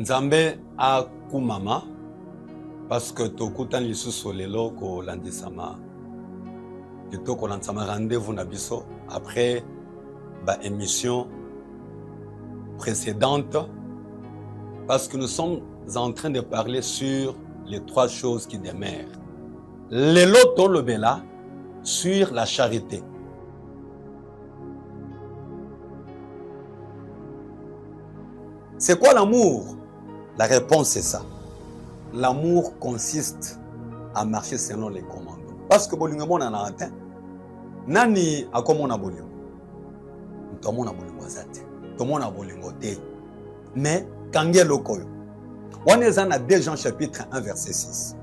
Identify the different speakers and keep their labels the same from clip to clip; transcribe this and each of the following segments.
Speaker 1: Nzambe a kumama parce que tokutan lisusu lelo ko landisama. Plutôt ko lansama rendez-vous na biso après ba émission précédente parce que nous sommes en train de parler sur les trois choses qui demeurent. Lelo to lobela sur la charité. C'est quoi l'amour? La réponse est ça. L'amour consiste à marcher selon les commandements. Parce que bolingo mona na atteint. Nani akomona bolingo? Tomona bolingo zate. Tomona bolingo te. Mais kangelo koyo. On est dans 2 Jean chapitre 1 verset 6.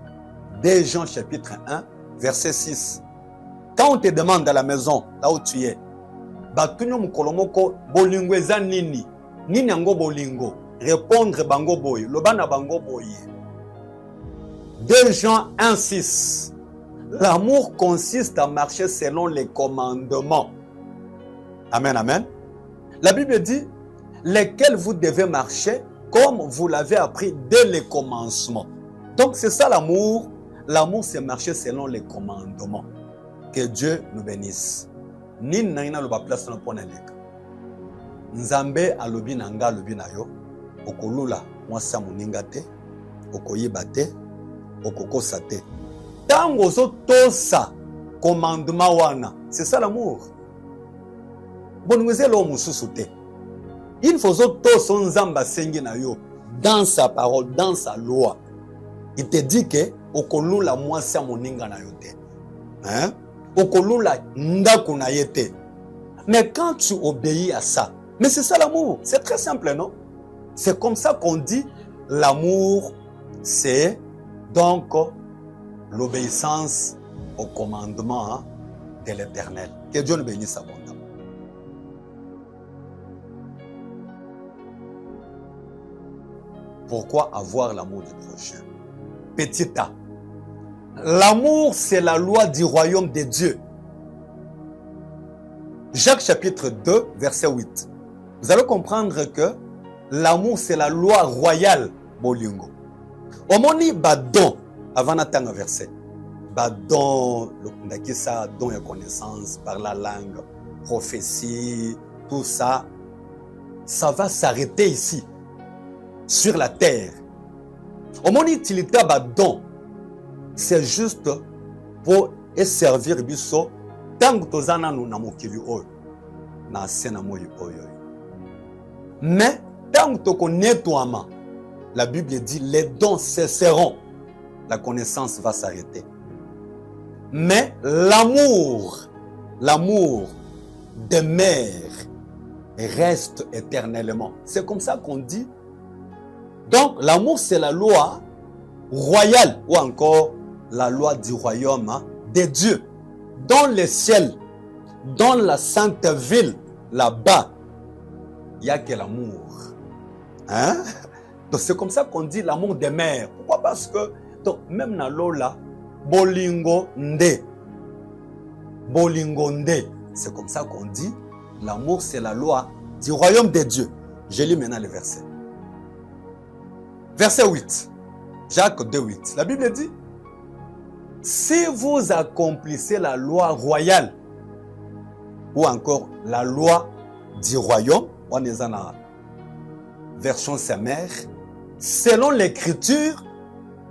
Speaker 1: 2 Jean chapitre 1 verset 6. Quand on te demande à la maison là où tu es, batunyo mukolomoko bolingo eza nini? Nini yango bolingo? Répondre bango boy. Lobana bango boy. 2 Jean 1, 6. L'amour consiste à marcher selon les commandements. Amen, amen. La Bible dit, lesquels vous devez marcher comme vous l'avez appris dès le commencement. Donc c'est ça l'amour. L'amour c'est marcher selon les commandements. Que Dieu nous bénisse. Nini naina loba place na pona leka. Nzambe alobi nanga alobi na yo okolula mwasa muninga te okoyiba te okokosa te tango zo tosa commandement wana c'est ça l'amour. Bonngweze lo mususu te il faut zo tosa nzamba sengi na yo dans sa parole dans sa loi. Il te dit que okolula mwasa muninga na yo te hein okolula ndako na ye te. Mais quand tu obéis à ça, mais c'est ça l'amour. C'est très simple, non? C'est comme ça qu'on dit l'amour, c'est donc l'obéissance au commandement de l'Éternel. Que Dieu nous bénisse abondamment. Pourquoi avoir l'amour du prochain? Petit A. L'amour, c'est la loi du royaume de Dieu. Jacques chapitre 2, verset 8. Vous allez comprendre que l'amour, c'est la loi royale. Bolingo. Omoni badon, avant d'attendre un verset. Badon, le don et connaissance par la langue, prophétie, tout ça, ça va s'arrêter ici, sur la terre. Omoni utilité badon, c'est juste pour servir biso. Tant que tu as na mokili oyo na sena moyi oyo. Mais tant que tu connais toi-même, la Bible dit les dons cesseront, la connaissance va s'arrêter. Mais l'amour demeure et reste éternellement. C'est comme ça qu'on dit. Donc l'amour c'est la loi royale ou encore la loi du royaume de Dieu. Dans le ciel, dans la sainte ville, là-bas, il n'y a que l'amour. Hein? Donc c'est comme ça qu'on dit l'amour des mères. Pourquoi? Parce que donc, même dans l'Ola, bolingo nde. Bolingo nde. C'est comme ça qu'on dit l'amour c'est la loi du royaume de Dieu. Je lis maintenant le verset. Verset 8. Jacques 2, 8. La Bible dit, si vous accomplissez la loi royale ou encore la loi du royaume, on est dans la version Saint-Mère, selon l'écriture,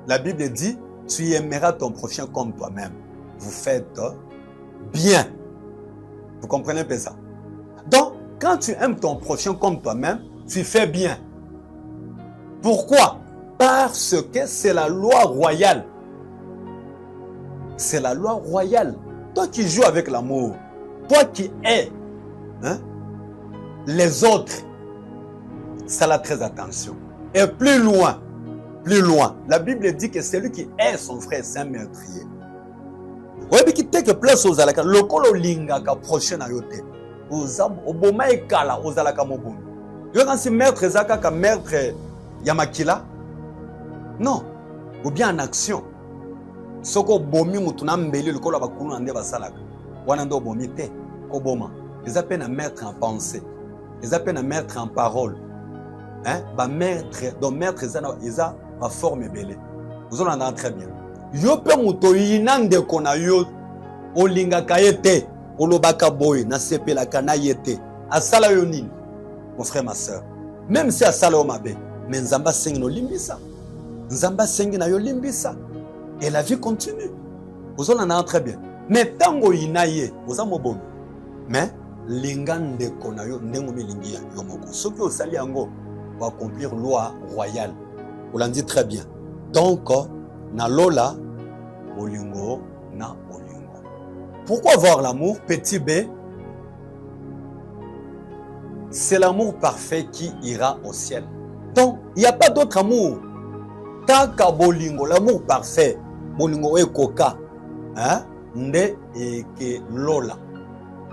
Speaker 1: la Bible dit, tu aimeras ton prochain comme toi-même. Vous faites bien. Vous comprenez un peu ça? Donc, quand tu aimes ton prochain comme toi-même, tu fais bien. Pourquoi? Parce que c'est la loi royale. C'est la loi royale. Toi qui joues avec l'amour, toi qui hais les autres, ça a très attention. Et plus loin, la Bible dit que celui qui hait son frère, c'est un meurtrier. Oui, mais qui take place aux alaka, le kolo linga ka prochain à yote. Aux boma et kala aux alaka moboum. Yo quand c'est meurtre zaka ka meurtre yamakila. Non, ou bien en action. Soko bomi mutuna mbeli le kolo bakunu ande basalaka. Wana ndo bomi te ko boma. Ils appellent à mettre en pensée. Ils appellent à mettre en parole. hein, ba maître, donc maître eza ba forme belé. Vous en entendez très bien. Yo pe muto yinande kona yo olinga kayete olobaka boy na sepela kana yete asala yo nini mon frère ma sœur, même si asala yo mabe mais nzamba sengi no limbisa, nzamba sengi na yo limbisa et la vie continue. Vous en entendez très bien. Mais tango yinaye vous en mobomi mais lingande kona yo ndengo milingia yo moko soki osali yango va accomplir loi royale. Vous l'en dites très bien. Donc na lola bolingo na bolingo. Pourquoi avoir l'amour? Petit B, c'est l'amour parfait qui ira au ciel. Donc il n'y a pas d'autre amour. Taka bolingo, l'amour parfait. Bolingo e koka, hein? Nde eke lola.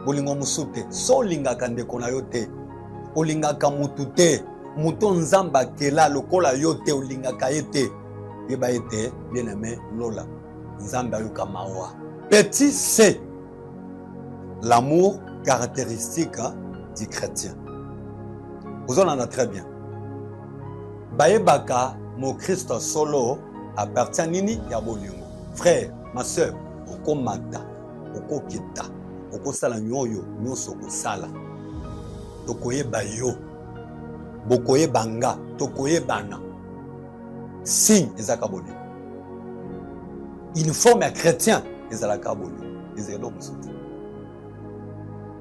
Speaker 1: Bolingo musute. So linga kande kona yote. Olinga kamutute. Muto nzamba kela lokola yote olinga kayete. Yeba ete bien aimé lola. Nzamba yuka mawa. Petit C, l'amour caractéristique du chrétien. Vous en avez très bien. Baebaka, mon Christ solo, appartient nini ya bolingo. Frère, ma soeur, oko mata, oko kita, oko sala nyoyo, nyoso ko sala. Tokoye bayo, bokoye banga, tokoye bana. Signe ezaka bolingo. Une forme chrétien ezalaka bolingo. Ezelo musuti.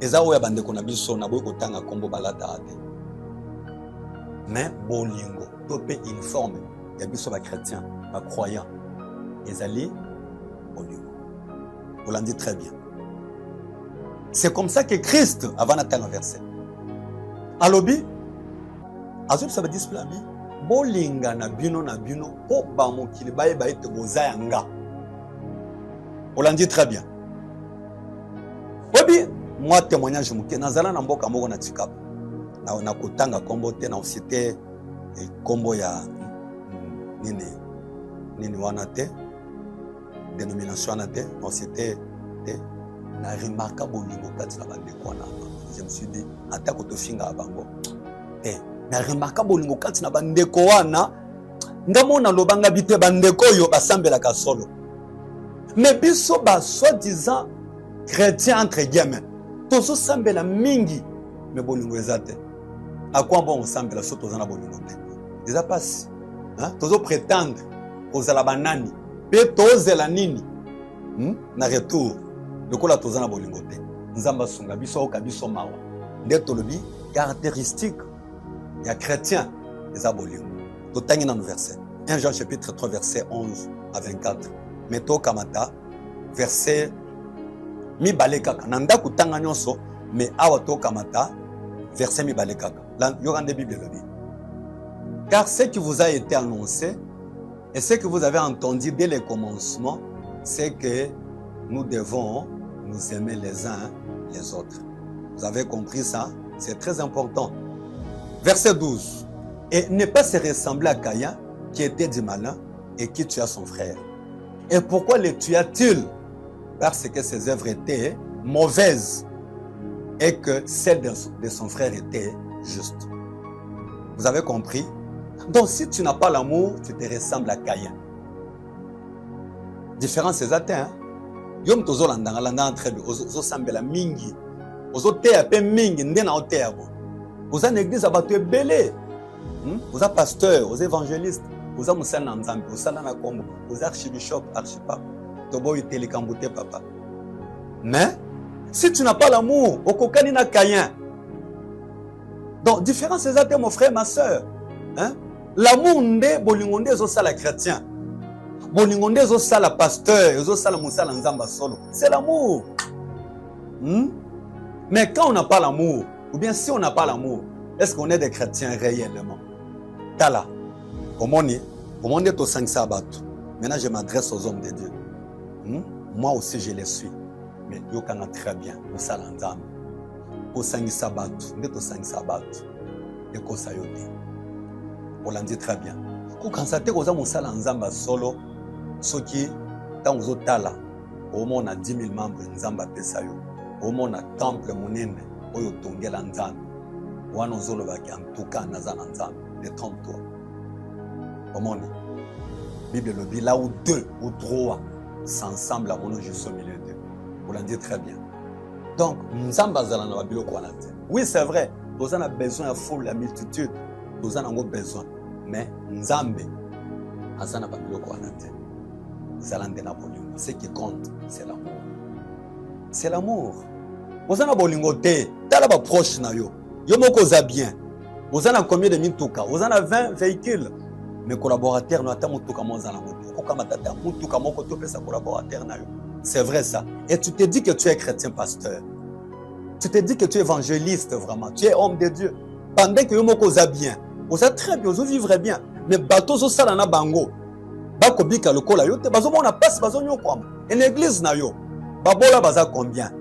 Speaker 1: Ezawo ya bande kona biso na boy kotanga kombo balata ate. Mais bolingo, topé une forme ya biso ba chrétien, ba croyant. Ezali bolingo. Vous l'en dites très bien. C'est comme ça que Christ avant d'atteindre le verset. Alobi, azob ça veut dire cela bi. Bolinga na bino po ba mokili baye ba ete bozayanga. Vous l'en dites très bien. Obi, moi témoignage muke nazala na mboka moko na tikapo. Na kotanga kombo te na cité kombo ya nini wana te dénomination na te on cité te na remarka bolingo kati na bande kwana. Je me suis dit ata ko to finga bango te na remarka bolingo kati na bande ko wana ngamona lobanga bite bande ko yo basambelaka solo. Mais biso ba soi-disant chrétien entre guillemets tozo sambela mingi mais bolingo ezate. À quoi bon on sambela so toza na bolingo te? Déjà passe. Hein? Tozo prétendre kozala banani pe tozela nini? Na retour lokola toza na bolingo te. Nzamba sunga biso ka biso mawa. Nde tolobi caractéristique ya chrétien eza bolingo. Totangi na verset 1 Jean chapitre 3 verset 11 à 24. Meto kamata verset mi balekaka nanda kutanga nyonso mais awa to kamata verset mi balekaka la yorande bible lobi. Car ce qui vous a été annoncé et ce que vous avez entendu dès le commencement, c'est que nous devons nous aimer les uns les autres. Vous avez compris ça? C'est très important. Verset 12. Et ne pas se ressembler à Caïn qui était du malin et qui tua son frère. Et pourquoi le tua-t-il? Parce que ses œuvres étaient mauvaises et que celles de son frère étaient justes. Vous avez compris? Donc si tu n'as pas l'amour, tu te ressembles à Caïn. Différence c'est atteint. Yom tozo landanga très bien. Ozo sambela mingi. Ozo teya pe mingi ndena oteya bo. Oza l'église abatu belé. Oza pasteur, oza évangéliste, oza musana nzambe, oza na kombo, oza archibishop, archipape. Tobo iteli kambute papa. Mais si tu n'as pas l'amour, okokani na Caïn. Donc différence c'est atteint mon frère, ma sœur. Hein? L'amour nde bolingo nde zo sala chrétien. Bolingo nde zo sala pasteur, zo sala musala nzamba solo. C'est l'amour. Mais quand on n'a pas l'amour, ou bien si on n'a pas l'amour, est-ce qu'on est des chrétiens réellement? Tala. Au monde to sang sabatu. Maintenant je m'adresse aux hommes de Dieu. Moi aussi je les suis. Mais yo kana très bien, musala nzamba. Au sang sabatu, nde to sang sabatu. Et ko sayote. On l'a dit très bien. Quand ça te cause musala nzamba solo, soki tant aux tala, au monde a 10 000 membres nzamba pesayo. Au monde a temple monene, oyo tongela nzamba. Wana ozolo baki en tout cas naza nzamba. détrompe-toi. Comment on est? Bible le dit, là où 2 ou 3 s'ensemble, je suis au milieu d'eux. Vous l'en dites très bien. Donc, oui, c'est vrai, nous avons besoin de foule, la multitude, nous avons besoin. Mais Nzambe, ce qui compte, c'est l'amour. C'est l'amour. Vous avez bolingo te, tala ba proche na yo. Yo moko za bien. Vous avez combien de mituka? Vous avez 20 véhicules. Mes collaborateurs n'ont pas mutuka monza na moto. Ko kama tata mutuka moko to pesa collaborateur na yo. C'est vrai ça. Et tu te dis que tu es chrétien pasteur. Tu te dis que tu es évangéliste vraiment. Tu es homme de Dieu. Pendant que yo moko za bien. Vous êtes très bien, vous vivez bien. Mais bateau zo sala na bango. Bako bika lokola yo te bazo mona passe bazo nyo kwama. Une église na yo. Babola baza combien?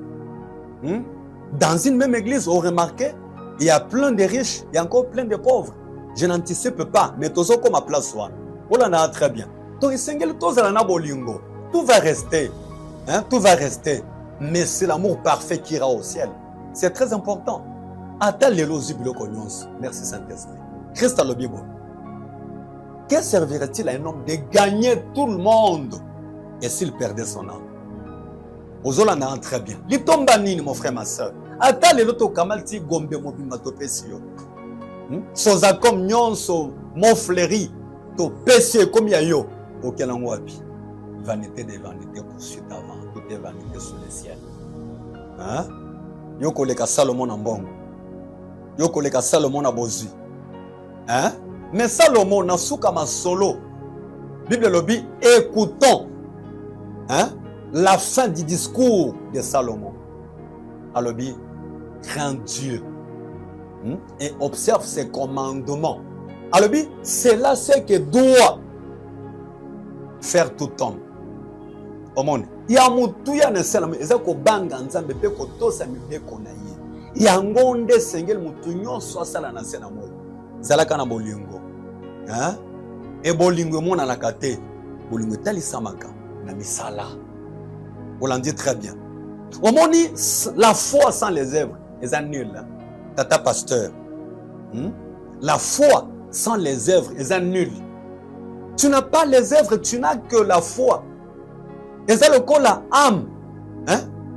Speaker 1: Dans une même église, on remarque, il y a plein de riches, il y a encore plein de pauvres. Je n'anticipe pas, mais tous comme à place soit. On en a très bien. Donc, tout va rester. Tout va rester. Mais c'est l'amour parfait qui ira au ciel. C'est très important. Attends les lois. Merci Saint-Esprit. Christ a le Bible. Que servirait-il à un homme de gagner tout le monde et s'il perdait son âme? Ozolana très bien. Li tomba nini mon frère ma soeur. Ata lelo to kamalti gombe mobimba to pesio. Soza comme nyonso mon fleuri to pesio comme ya yo. Okelango wapi. Vanité des vanités poursuite avant. Tout est vanité sous le ciel. Hein? Yoko leka Salomon en bongo. Yoko leka Salomon a bozu. Hein? Mais Salomon na souka ma solo. Bible lobi écoutons. Hein? La fin du discours de Salomon. Alors, crains Dieu et observe ses commandements. Alors, c'est là ce que doit faire tout homme. Au monde. Il y a mutu ya ne selama ezako banga nzambe pe ko tosa mibeko na ye. Ya ngonde sengel mutu nyonso asala na sena mo. Zalaka na bolingo. Hein? E bolingo mona na kate. Bolingo tali samaka na misala. On l'en dit très bien. Au monde, la foi sans les œuvres est nulle. Tata pasteur. La foi sans les œuvres est nulle. Tu n'as pas les œuvres, tu n'as que la foi. Et ça le corps la âme.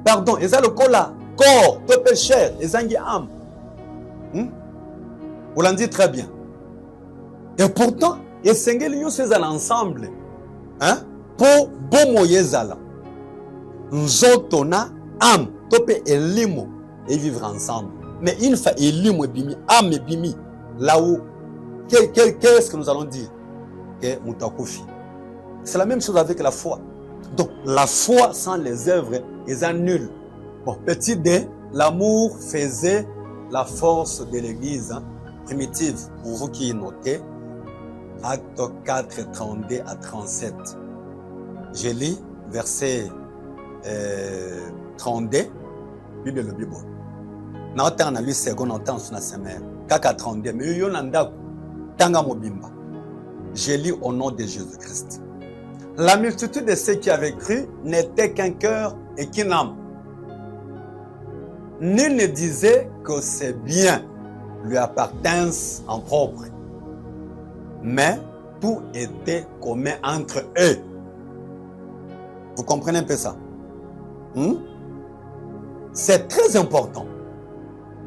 Speaker 1: Pardon, et ça le corps la corps, ton péché, et ça âme. On l'en dit très bien. Et pourtant, et Seigneur, nous sommes ensemble. Pour bon moyezala. Nous autres, âme, topé et limo, et vivre ensemble. Mais une fois et limo et bimi, âme et bimi, là où, qu'est-ce que nous allons dire? Que Moutakofi. C'est la même chose avec la foi. Donc, la foi sans les œuvres est nulle. Bon, petit d, l'amour faisait la force de l'église primitive. Pour vous qui notez, Acte 4, 32 à 37. Je lis verset 32, Bible le Bible. Na otana lui second entend sur la semaine. Kaka 32, mais yo nanda tanga mobimba. Je lis au nom de Jésus-Christ. La multitude de ceux qui avaient cru n'était qu'un cœur et qu'une âme. Nul ne disait que ses biens lui appartinssent en propre. Mais tout était commun entre eux. Vous comprenez un peu ça? C'est très important.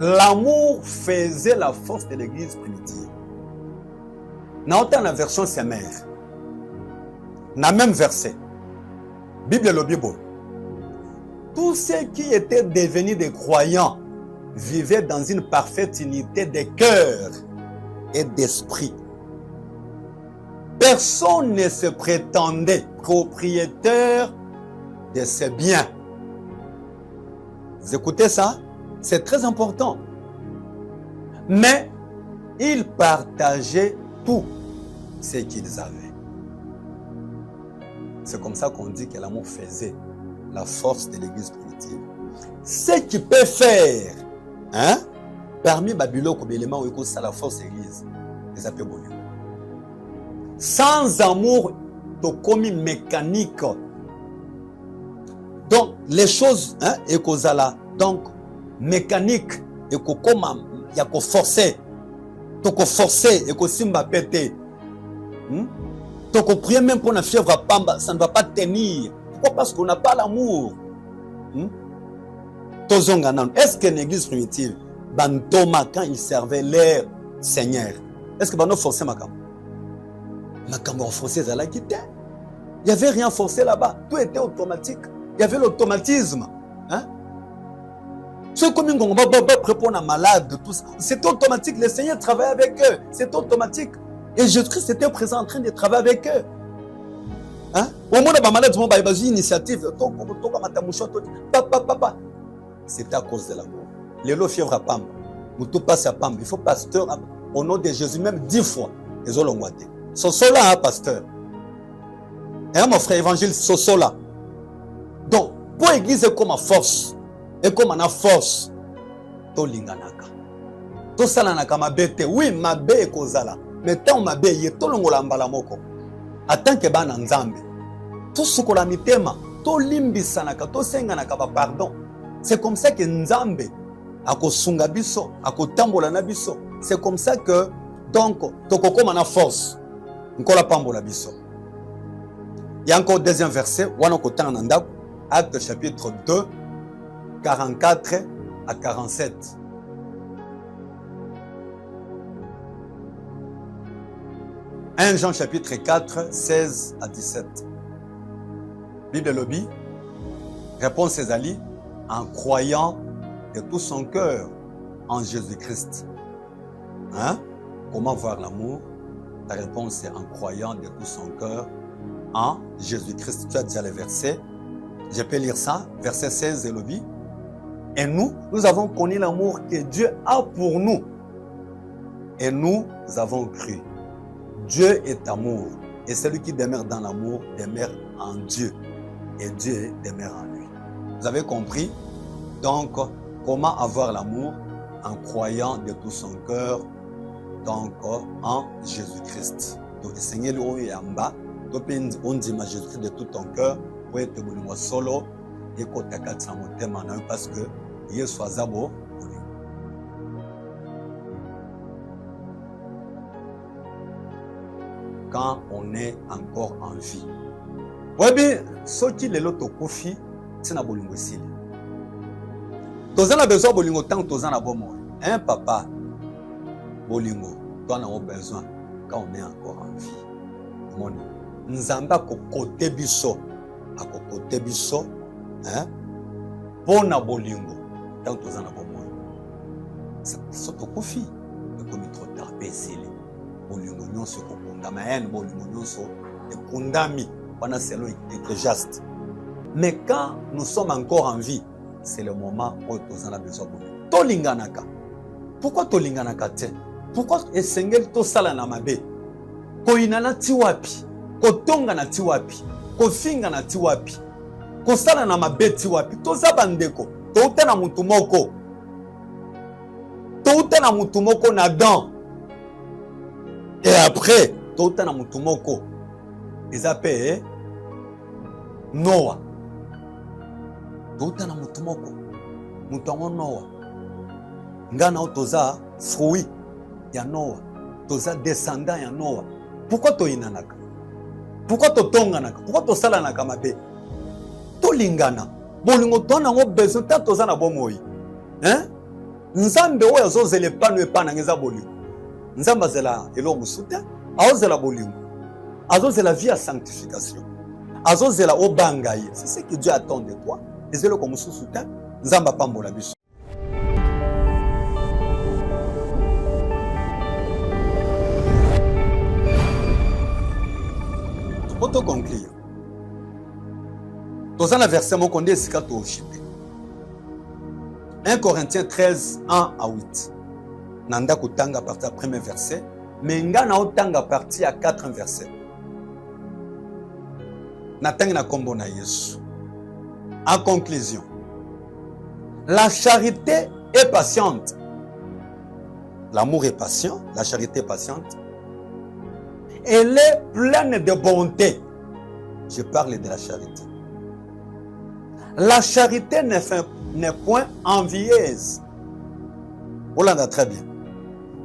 Speaker 1: L'amour faisait la force de l'église primitive. Dans la version Semer, dans le même verset, Bible le Bible, tous ceux qui étaient devenus des croyants vivaient dans une parfaite unité de cœur et d'esprit. Personne ne se prétendait propriétaire de ses biens. Vous écoutez ça? C'est très important. Mais ils partageaient tout ce qu'ils avaient. C'est comme ça qu'on dit que l'amour faisait la force de l'église primitive. Ce qui peut faire, parmi Babylone, comme élément où c'est la force de l'église, les appels bonheur. Sans amour, tu commis mécanique. Donc, les choses, et donc, mécanique, et comme il y a qu'on forcer, toko forcer et ko simba pété. Toko prier même pour la fièvre à pamba, ça ne va pas tenir. Pourquoi? Parce qu'on n'a pas l'amour. Est-ce que l'église primitive, Thomas, quand il servait leur Seigneur, est-ce que Bano forçait Makam? Makam a forcé à la quitter. Il n'y avait rien forcé là-bas. Tout était automatique. Il y avait l'automatisme. Ceux comme on va répondre à malade, tout ça. C'était automatique. Le Seigneur travaillait avec eux. C'était automatique. Et Jésus-Christ était présent en train de travailler avec eux. Au moins, les malades, ils ont une initiative. C'était à cause de l'amour. Les lots fièvre à Pam. Moutou passe à Pam. Il faut pasteur au nom de Jésus, même 10 fois. Ils ont l'ongouaté. Sosola, pasteur. Mon frère évangile, Sosola. Donc, pour l'église comme à force, et comme on a force, to linganaka. To salanaka mabete, oui, mabe e kozala. Mais tant mabe, ye to longola mbala moko. Attends que ban nzambe. To sukola mitema, to limbisanaka, to senganaka ba pardon. C'est comme ça que nzambe ako sunga biso, ako tambola na biso. C'est comme ça que donc toko comme on a force. Nkola pambola biso. Il y a encore deuxième verset, wana ko tanga ndako, Acte chapitre 2 44 à 47. Jean chapitre 4, 16 à 17. Bible lobby, réponse Césalie, en croyant de tout son cœur en Jésus-Christ. Comment voir l'amour? La réponse est en croyant de tout son cœur en Jésus-Christ. Tu as déjà les versets. Je peux lire ça, verset 16 et lobby. Et nous avons connu l'amour que Dieu a pour nous. Et nous avons cru. Dieu est amour. Et celui qui demeure dans l'amour demeure en Dieu. Et Dieu demeure en lui. Vous avez compris? Donc, comment avoir l'amour? En croyant de tout son cœur, donc en Jésus-Christ. Donc, le Seigneur est en bas. On dit Jésus-Christ de tout ton cœur. Pour être solo. Et parce que Yesu azabo. Quand on est encore en vie. Oui, bien, ce qui est l'autre kofi, c'est na bolingo sili. Tozana besoin bolingo tant que tozana bon moi. Un papa bolingo, toi na besoin quand on est encore en vie. Moni. Nzamba ko kote biso, ako kote biso, Bona bolingo, tant que tozana bon moi. C'est to kofi, comme trop tard pesile. Bolingo nyonso ko kondama en bolingo nyonso et kondami. Ecclésiaste. Mais quand nous sommes encore en vie, c'est le moment où nous avons besoin de Tolinganaka. Pourquoi Tolinganaka? Pourquoi Esengel to sala na mabe? Ko inana tiwapi? Ko tonga na tiwapi? Ko finga na tiwapi? Ko sala na mabe tiwapi? To zabandeko. To utana mutu moko. To utana mutu moko na dan. Et après, to utana mutu moko. Ils appellent Noah. Tout na mutumoko. Mutango Noah. Ngana otoza fruit ya Noah. Toza descendant ya Noah. Pourquoi to inanaka? Pourquoi to tonganaka? Pourquoi to salanaka mabe? To lingana. Bolingo tona ngo besoin ta toza na bomoi. Nzambe oyo azozele pano epana ngeza bolingo. Nzamba zela elo musuta. Aozela bolingo. Azos c'est la vie à sanctification. Azos c'est la obangaye. C'est ce que Dieu attend de toi. Et c'est le comme soutien. Nzamba pambola biso. Pour te conclure. Dans un verset mon condé sikato oshipé. 1 Corinthiens 13 1 à 8. Nanda kutanga partir du premier verset, mais ngana otanga partir à 4 versets. En conclusion, la charité est patiente. L'amour est patient, la charité est patiente. Elle est pleine de bonté. Je parle de la charité. La charité n'est point envieuse. On l'a très bien.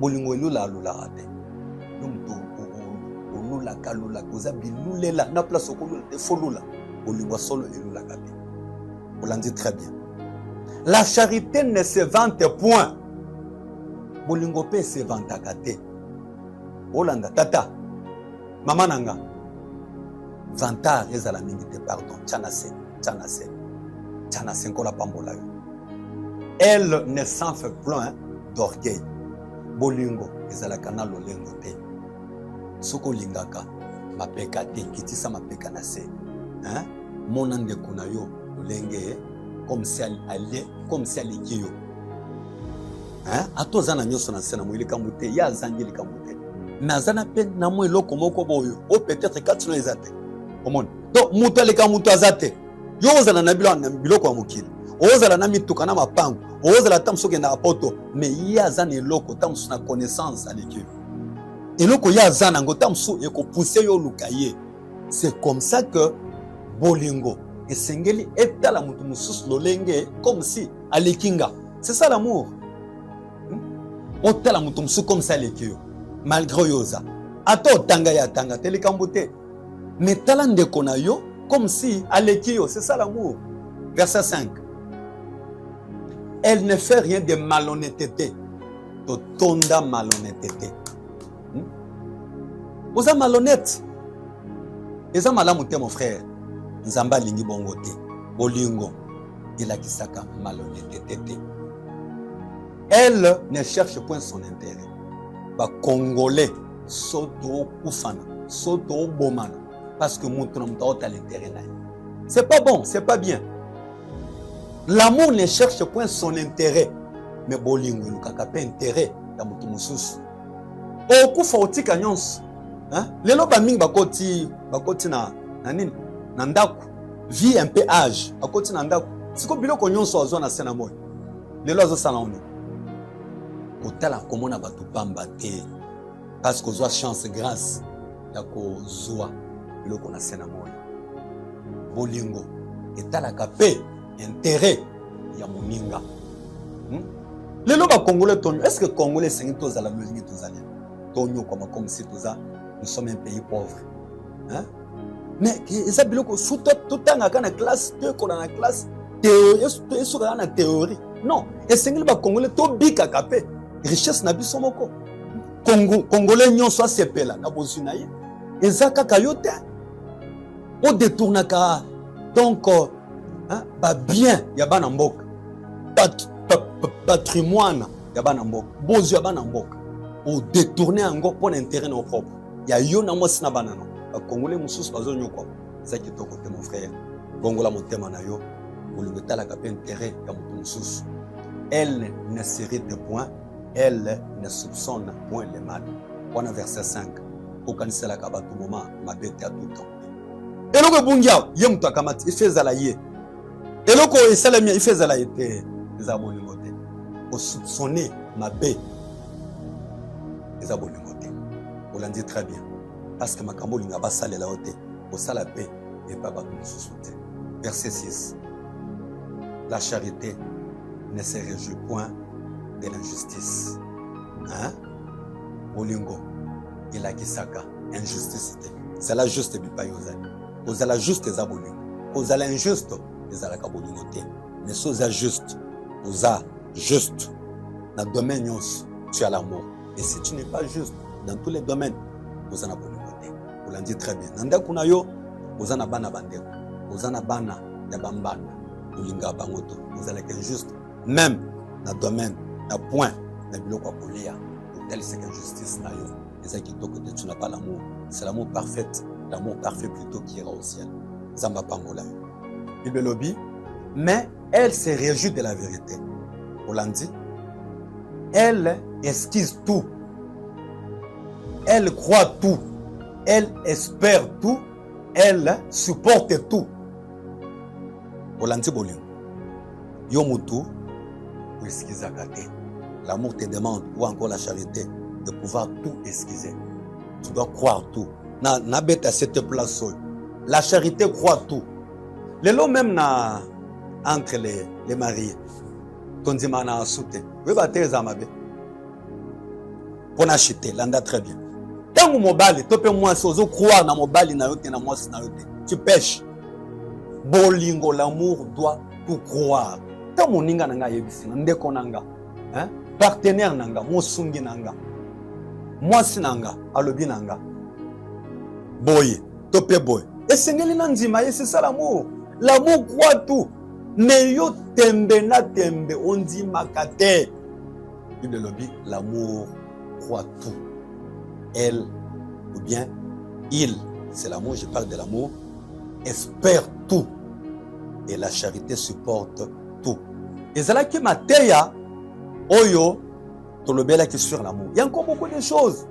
Speaker 1: bolingo elula te mutu olula kalula koza bilulela na place okolula te folula bolingo solo elula te. On l'a dit très bien. La charité ne se vante point. Bolingo pe se vante te. Olanda tata mama nanga vantar ezala mingi te pardon tchanase nkola pambola yo. Elle ne s'en fait plein d'orgueil. Bolingo ezala kana lolengo te. Soko lingaka mapeka te kitisa mapeka na se. Hein? Mon ande kuna yo lolenge comme si elle yo. Hein? Atozana nyoso na sena mwili kamute ya zangili kamute. Nazana pe na mwe loko moko boyo. O peut-être 4 ezate. Omoni. Donc mutale kamuto azate. Yo ozala na biloko wa mukili. Ozala na mituka na mapango. Ozala tamsoke na apoto. Mais ya zana eloko tamsu na connaissance alikyo. Eloko ya zana ngo tamsu eko pousser yo lukaye. C'est comme ça que bolingo esengeli etala mutu mususu lolenge comme si alekinga. C'est ça l'amour. Otala mutu mususu comme ça alekyo. Malgré yoza. Ato tanga ya tanga telekambote. Mais tala ndeko na yo comme si alekyo. C'est ça l'amour. Verset 5. Elle ne fait rien de malhonnêteté. Totonda malhonnêteté. Vous êtes malhonnête. Vous êtes malhonnête, mon frère. Nzamba lingi bongote. Bolingo. Il a kisaka malhonnêteté. Elle ne cherche point son intérêt. Ba Congolais, soto kufana, soto bomana. Parce que mon tronc a l'intérêt. C'est pas bon, c'est pas bien. L'amour ne cherche point son intérêt. Mais bolingo, il n'y a pas intérêt dans mon mususu. Okufa otika nyonso. Lelo baming bakoti na nini na ndaku vie un peu âge bakoti na ndaku siko biloko nyonso azwa na sena moyo lelo azo sala oni kotala komona batu pamba te parce que ozwa chance grâce ya kozwa biloko na sena moyo bolingo etalaka pe intérêt ya moninga lelo ba congolais tonyo est-ce que congolais sengi tozala lolingi tozali tonyo comme si toza nous sommes un pays pauvre. Hein? Mais ça veut dire que tout le temps dans la classe, dans la classe, théorie. Non. Et c'est que les Congolais sont bika capé. Richesse n'a pas son moko. Congolais n'y soit sepé là, n'a pas besoin d'ailleurs. Et ça kayote. On détourne ka donc bien yaba na mboka. Patrimoine yaba na mboka. Bozu yaba na mboka. On détourner encore pour l'intérêt non propre. Ya yo na mwasi na banano Congolais mususu bazo nyoko ça qui to côté mon frère bongola motema na yo bolingo la ka intérêt ya mutu mususu. Elle ne s'irrite point, elle ne soupçonne point le mal. On a verset 5 au kanisa la kabatu moment ma bête à tout temps eloko bungia ye mutu akamati ifezala ye eloko esalamia ifezala ete za bolingo te o soupçonner ma bête za bolingo. On l'a dit très bien. Parce que ma cambouli n'a pas salé la haute. Au salapé et pas battu sous soutien. Verset 6. La charité ne se réjouit point de l'injustice. Hein? Olingo. Il a kisaka. Injustice. C'est la juste bipayozani. Vous allez juste les abolingo. Vous allez injuste les alakabolingoté. Mais si vous êtes juste, vous êtes juste. Dans le domaine, tu as l'amour. Et si tu n'es pas juste, dans tous les domaines, vous en avez bonne. Vous l'avez dit très bien. Nanda kuna yo, vous en avez bana bandeko. Vous en avez bana de bambana. Ulinga bangoto. Vous allez être juste. Même dans le domaine, dans le point, dans le bloc à polia. Telle c'est injustice na yo. Et ça qui toque que tu n'as pas l'amour. C'est l'amour parfait. L'amour parfait plutôt qui ira au ciel. Zamba pangola. Bible lobby. Mais elle se réjouit de la vérité. Vous l'avez dit. Elle esquisse tout. Elle croit tout. Elle espère tout. Elle supporte tout. Olanti bolingo. Yomutu, ou esquizakate. L'amour te demande, ou encore la charité, de pouvoir tout esquiser. Tu dois croire tout. Na bête à cette place. La charité croit tout. Les lots même entre les mariés. Ton dimana a sauté. Oui, bah, t'es amabe. pour acheter, landa très bien. Tant que mobile, tu peux moi sozo croire dans mobile na yote na moi na yote. Tu pêches. Bolingo, l'amour doit tout croire. Tant mon ninga nanga yebisi, ndeko nanga, hein? Partenaire nanga, mosungi nanga, mwasi nanga, alobi nanga. Boye, topé boy. Et sengeli nanzima, c'est ça l'amour. L'amour croit tout. Ne yo tembe na tembe, on dit makate. Il lobby, l'amour croit tout. Elle, ou bien il, c'est l'amour, je parle de l'amour, espère tout. Et la charité supporte tout. Et c'est là que Mateya, Oyo, Tolobela qui sur l'amour. Il y a encore beaucoup de choses,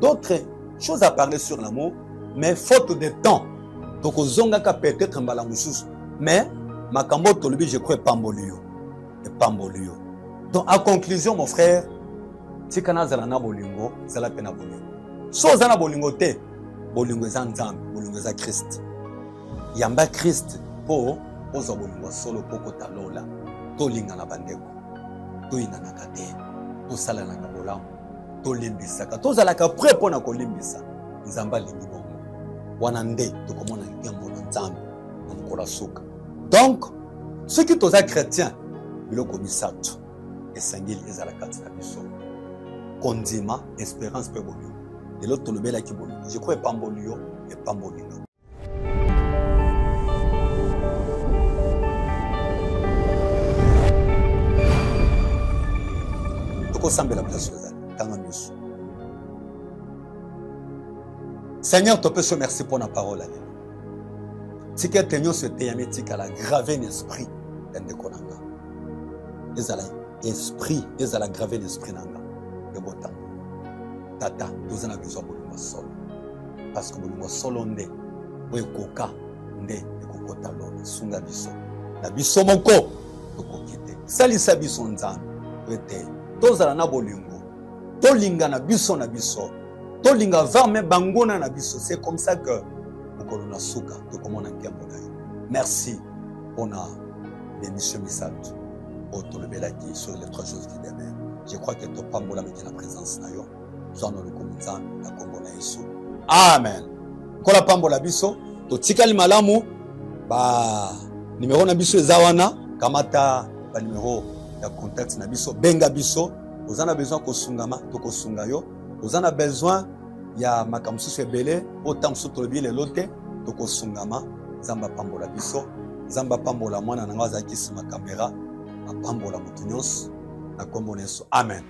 Speaker 1: d'autres choses à parler sur l'amour, mais faute de temps. Donc, aux ongaka peut-être un balamoussous. Mais, Makambo Tolobi, je crois, Pambolio. Et Pambolio. Donc, en conclusion, mon frère, si kana zalana bolingo, zala pena bolingo. So zana bolingo te, bolingo zanzam, bolingo za Christ. Yamba Christ, po, ozo bolingo solo poko talola. To linga na bandeko. To ina na kate. To sala na kabolamu. To limbisaka. To zalaka prêt pour na kolimbisa. Nzamba lingi bongo. Wanande, to komona ngembo na nzambe. Mkola suka. Donc, ceux qui sont chrétiens, biloko misato. Esangeli ezala kati na biso. Kondima, espérance pe bolio. Et l'autre le bel qui bolio. Je crois pas bolio et pas bolio. Toko sambe la place tanga miso. Seigneur, te peux merci pour la parole. Si quelqu'un te téyamétique à la graver l'esprit de konanga. Ezala esprit, ezala graver l'esprit nanga. Ebota. Tata, nous en avons besoin de solo. Parce que nous solo nde, we koka nde ekokota lona sunga biso. Na biso moko tokokite. Salisa biso nzambe. Wete tozala na bolingo. Tolinga na biso na biso. Tolinga varme bangona na biso. C'est comme ça que nous suka tokomona nkembo na yo. Merci pour l'émission Misato. Otolobelaki sur les trois choses qui demeurent. Je crois que tu pas la mettre la présence na yo. Zona le komunza na kombo na Yesu. Amen. Kola pambola biso to tikali malamu ba numéro na biso ezawana kamata ba numéro ya contact na biso benga biso. Vous en avez besoin ko sungama to ko sunga yo. Vous en avez besoin ya makamsusu ebele autant so tolobi le lote to ko sungama zamba pambola biso. Zamba pambola mwana na ngaza kisima kamera. Pambola mutu nyonso na kombo na Yesu. Amen.